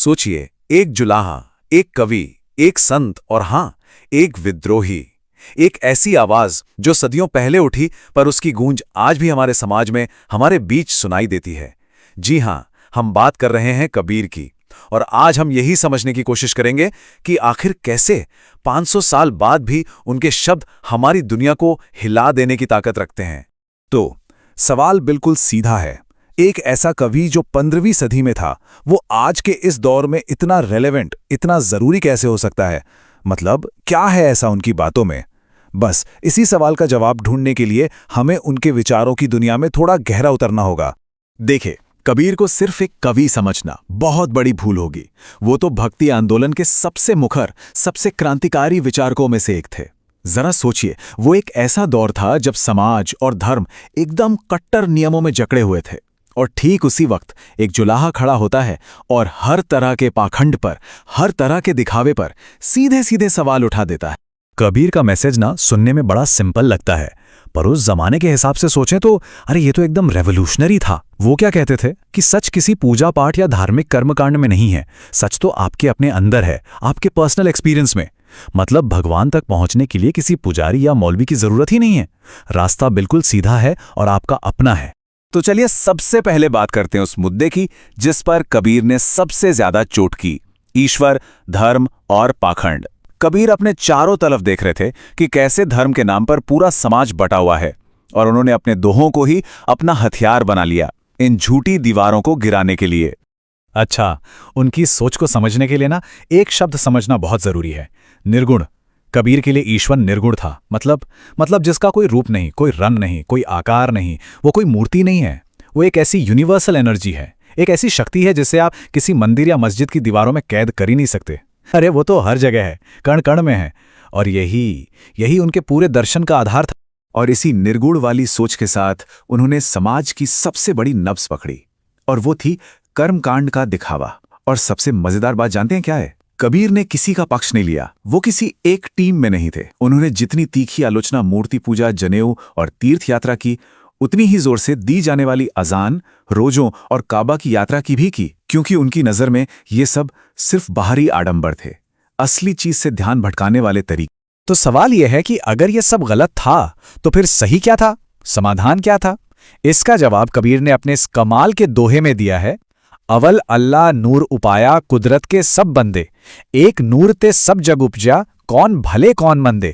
सोचिए, एक जुलाहा, एक कवि, एक संत और हाँ, एक विद्रोही। एक ऐसी आवाज जो सदियों पहले उठी पर उसकी गूंज आज भी हमारे समाज में, हमारे बीच सुनाई देती है। जी हाँ, हम बात कर रहे हैं कबीर की। और आज हम यही समझने की कोशिश करेंगे कि आखिर कैसे 500 साल बाद भी उनके शब्द हमारी दुनिया को हिला देने की ताकत रखते हैं। तो सवाल बिल्कुल सीधा है। एक ऐसा कवि जो 15वीं सदी में था, वो आज के इस दौर में इतना रेलेवेंट, इतना जरूरी कैसे हो सकता है? मतलब क्या है ऐसा उनकी बातों में? बस इसी सवाल का जवाब ढूंढने के लिए हमें उनके विचारों की दुनिया में थोड़ा गहरा उतरना होगा। देखिए, कबीर को सिर्फ एक कवि समझना बहुत बड़ी भूल होगी। वो तो भक्ति आंदोलन के सबसे मुखर, सबसे क्रांतिकारी विचारकों में से एक थे। जरा सोचिए, वो एक ऐसा दौर था जब समाज और धर्म एकदम कट्टर नियमों में जकड़े हुए थे। और ठीक उसी वक्त एक जुलाहा खड़ा होता है और हर तरह के पाखंड पर, हर तरह के दिखावे पर सीधे सीधे सवाल उठा देता है। कबीर का मैसेज ना सुनने में बड़ा सिंपल लगता है, पर उस जमाने के हिसाब से सोचें तो अरे ये तो एकदम रेवोल्यूशनरी था। वो क्या कहते थे कि सच किसी पूजा पाठ या धार्मिक कर्मकांड में नहीं है, सच तो आपके अपने अंदर है, आपके पर्सनल एक्सपीरियंस में। मतलब भगवान तक पहुंचने के लिए किसी पुजारी या मौलवी की जरूरत ही नहीं है। रास्ता बिल्कुल सीधा है और आपका अपना है। तो चलिए सबसे पहले बात करते हैं उस मुद्दे की जिस पर कबीर ने सबसे ज्यादा चोट की, ईश्वर, धर्म और पाखंड। कबीर अपने चारों तरफ देख रहे थे कि कैसे धर्म के नाम पर पूरा समाज बटा हुआ है, और उन्होंने अपने दोहों को ही अपना हथियार बना लिया इन झूठी दीवारों को गिराने के लिए। अच्छा, उनकी सोच को समझने के लिए ना एक शब्द समझना बहुत जरूरी है, निर्गुण। कबीर के लिए ईश्वर निर्गुण था, मतलब जिसका कोई रूप नहीं, कोई रंग नहीं, कोई आकार नहीं, वो कोई मूर्ति नहीं है। वो एक ऐसी यूनिवर्सल एनर्जी है, एक ऐसी शक्ति है जिसे आप किसी मंदिर या मस्जिद की दीवारों में कैद कर ही नहीं सकते। अरे वो तो हर जगह है, कण कण में है। और यही उनके पूरे दर्शन का आधार था। और इसी निर्गुण वाली सोच के साथ उन्होंने समाज की सबसे बड़ी नब्ज पकड़ी, और वो थी कर्मकांड का दिखावा। और सबसे मजेदार बात जानते हैं क्या है? कबीर ने किसी का पक्ष नहीं लिया। वो किसी एक टीम में नहीं थे। उन्होंने जितनी तीखी आलोचना मूर्ति पूजा, जनेऊ और तीर्थ यात्रा की, उतनी ही जोर से दी जाने वाली अजान, रोजों और काबा की यात्रा की भी की, क्योंकि उनकी नजर में ये सब सिर्फ बाहरी आडंबर थे, असली चीज से ध्यान भटकाने वाले तरीके। तो सवाल यह है कि अगर यह सब गलत था तो फिर सही क्या था, समाधान क्या था? इसका जवाब कबीर ने अपने इस कमाल के दोहे में दिया है। अवल अल्लाह नूर उपाया कुदरत के सब बंदे, एक नूर ते सब जग उपजा, कौन भले कौन मंदे।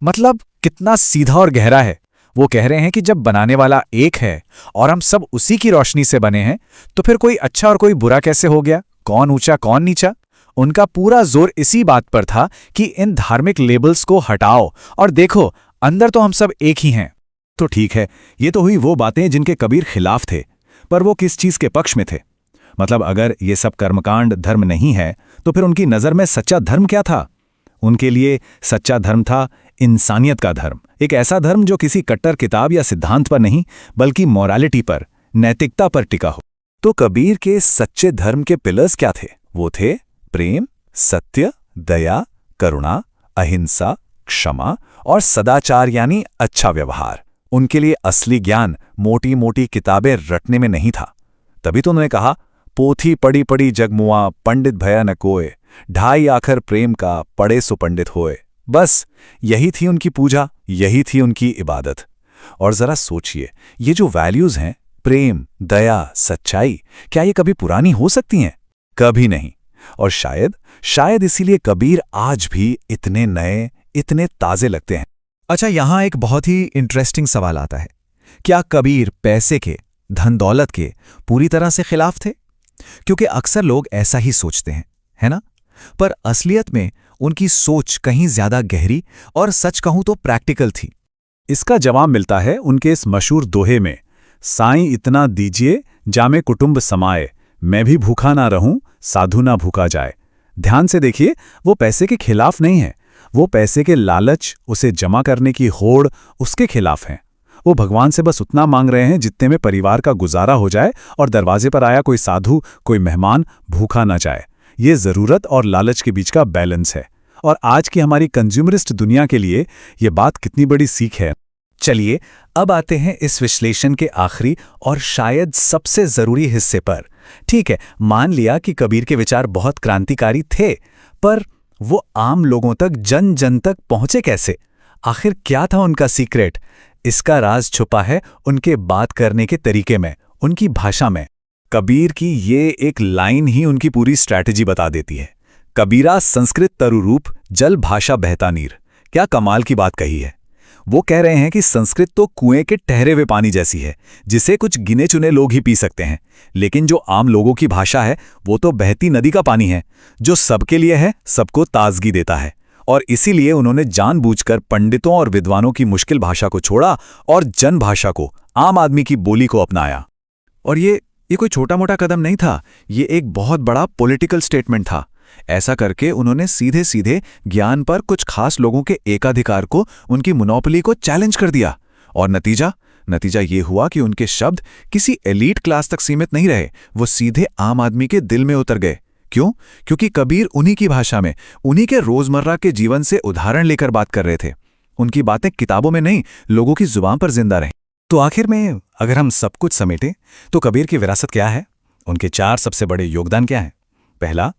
मतलब कितना सीधा और गहरा है। वो कह रहे हैं कि जब बनाने वाला एक है और हम सब उसी की रोशनी से बने हैं, तो फिर कोई अच्छा और कोई बुरा कैसे हो गया, कौन ऊंचा कौन नीचा? उनका पूरा जोर इसी बात पर था कि इन धार्मिक लेबल्स को हटाओ और देखो, अंदर तो हम सब एक ही हैं। तो ठीक है, ये तो हुई वो बातें जिनके कबीर खिलाफ थे, पर वो किस चीज के पक्ष में थे? मतलब अगर ये सब कर्मकांड धर्म नहीं है, तो फिर उनकी नजर में सच्चा धर्म क्या था? उनके लिए सच्चा धर्म था इंसानियत का धर्म। एक ऐसा धर्म जो किसी कट्टर किताब या सिद्धांत पर नहीं, बल्कि मोरालिटी पर, नैतिकता पर टिका हो। तो कबीर के सच्चे धर्म के पिलर्स क्या थे? वो थे प्रेम, सत्य, दया, करुणा, अहिंसा, क्षमा और सदाचार, यानी अच्छा व्यवहार। उनके लिए असली ज्ञान मोटी मोटी किताबें रटने में नहीं था। तभी तो उन्होंने कहा, पोथी पड़ी पड़ी जगमुआ, पंडित भया न कोय, ढाई आखर प्रेम का, पढ़े सो पंडित होए। बस यही थी उनकी पूजा, यही थी उनकी इबादत। और जरा सोचिए, ये जो वैल्यूज हैं, प्रेम, दया, सच्चाई, क्या ये कभी पुरानी हो सकती हैं? कभी नहीं। और शायद इसीलिए कबीर आज भी इतने नए, इतने ताजे लगते हैं। अच्छा, यहां एक बहुत ही इंटरेस्टिंग सवाल आता है। क्या कबीर पैसे के, धन दौलत के पूरी तरह से खिलाफ थे? क्योंकि अक्सर लोग ऐसा ही सोचते हैं, है ना? पर असलियत में उनकी सोच कहीं ज्यादा गहरी और सच कहूं तो प्रैक्टिकल थी। इसका जवाब मिलता है उनके इस मशहूर दोहे में, साईं इतना दीजिए जामे कुटुंब समाए, मैं भी भूखा ना रहूं, साधु ना भूखा जाए। ध्यान से देखिए, वो पैसे के खिलाफ नहीं है, वो पैसे के लालच, उसे जमा करने की होड़, उसके खिलाफ हैं। वो भगवान से बस उतना मांग रहे हैं जितने में परिवार का गुजारा हो जाए और दरवाजे पर आया कोई साधु, कोई मेहमान भूखा ना जाए। ये ज़रूरत और लालच के बीच का बैलेंस है। और आज की हमारी कंज्यूमरिस्ट दुनिया के लिए ये बात कितनी बड़ी सीख है। चलिए अब आते हैं इस विश्लेषण के आखिरी और शायद सबसे जरूरी हिस्से पर। ठीक है, मान लिया कि कबीर के विचार बहुत क्रांतिकारी थे, पर वो आम लोगों तक, जन जन तक पहुंचे कैसे? आखिर क्या था उनका सीक्रेट? इसका राज छुपा है उनके बात करने के तरीके में, उनकी भाषा में। कबीर की ये एक लाइन ही उनकी पूरी स्ट्रैटेजी बता देती है। कबीरा संस्कृत तरुरूप जल भाषा बहता नीर। क्या कमाल की बात कही है। वो कह रहे हैं कि संस्कृत तो कुएं के ठहरे हुए पानी जैसी है, जिसे कुछ गिने चुने लोग ही पी सकते हैं, लेकिन जो आम लोगों की भाषा है वो तो बहती नदी का पानी है, जो सबके लिए है, सबको ताजगी देता है। और इसीलिए उन्होंने जानबूझकर पंडितों और विद्वानों की मुश्किल भाषा को छोड़ा और जन भाषा को, आम आदमी की बोली को अपनाया। और ये कोई छोटा मोटा कदम नहीं था, ये एक बहुत बड़ा पॉलिटिकल स्टेटमेंट था। ऐसा करके उन्होंने सीधे सीधे ज्ञान पर कुछ खास लोगों के एकाधिकार को, उनकी मोनोपोली को चैलेंज कर दिया। और नतीजा ये हुआ कि उनके शब्द किसी एलीट क्लास तक सीमित नहीं रहे, वो सीधे आम आदमी के दिल में उतर गए। क्यों? क्योंकि कबीर उन्हीं की भाषा में, उन्हीं के रोजमर्रा के जीवन से उदाहरण लेकर बात कर रहे थे। उनकी बातें किताबों में नहीं, लोगों की जुबान पर जिंदा रहीं। तो आखिर में अगर हम सब कुछ समेटें तो कबीर की विरासत क्या है? उनके 4 सबसे बड़े योगदान क्या हैं? पहला,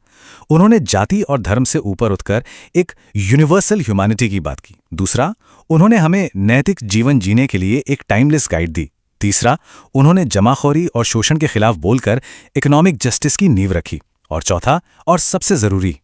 उन्होंने जाति और धर्म से ऊपर उठकर एक यूनिवर्सल ह्यूमैनिटी की बात की। दूसरा, उन्होंने हमें नैतिक जीवन जीने के लिए एक टाइमलेस गाइड दी। तीसरा, उन्होंने जमाखोरी और शोषण के खिलाफ बोलकर इकोनॉमिक जस्टिस की नींव रखी। और चौथा और सबसे जरूरी,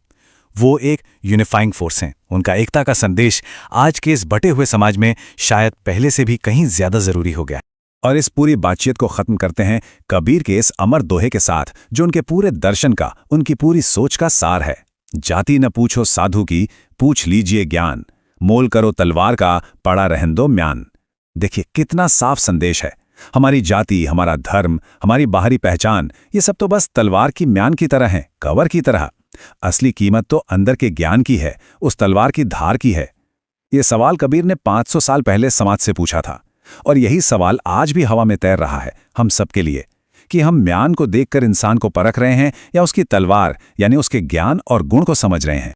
वो एक यूनिफाइंग फोर्स हैं। उनका एकता का संदेश आज के इस बटे हुए समाज में शायद पहले से भी कहीं ज्यादा जरूरी हो गया। और इस पूरी बातचीत को खत्म करते हैं कबीर के इस अमर दोहे के साथ, जो उनके पूरे दर्शन का, उनकी पूरी सोच का सार है। जाति न पूछो साधु की, पूछ लीजिए ज्ञान। मोल करो तलवार का, पड़ा रहन दो म्यान। देखिए कितना साफ संदेश है। हमारी जाति, हमारा धर्म, हमारी बाहरी पहचान, ये सब तो बस तलवार की म्यान की तरह हैं, कवर की तरह। असली कीमत तो अंदर के ज्ञान की है, उस तलवार की धार की है। ये सवाल कबीर ने 500 साल पहले समाज से पूछा था, और यही सवाल आज भी हवा में तैर रहा है हम सबके लिए, कि हम म्यान को देखकर इंसान को परख रहे हैं या उसकी तलवार यानी उसके ज्ञान और गुण को समझ रहे हैं।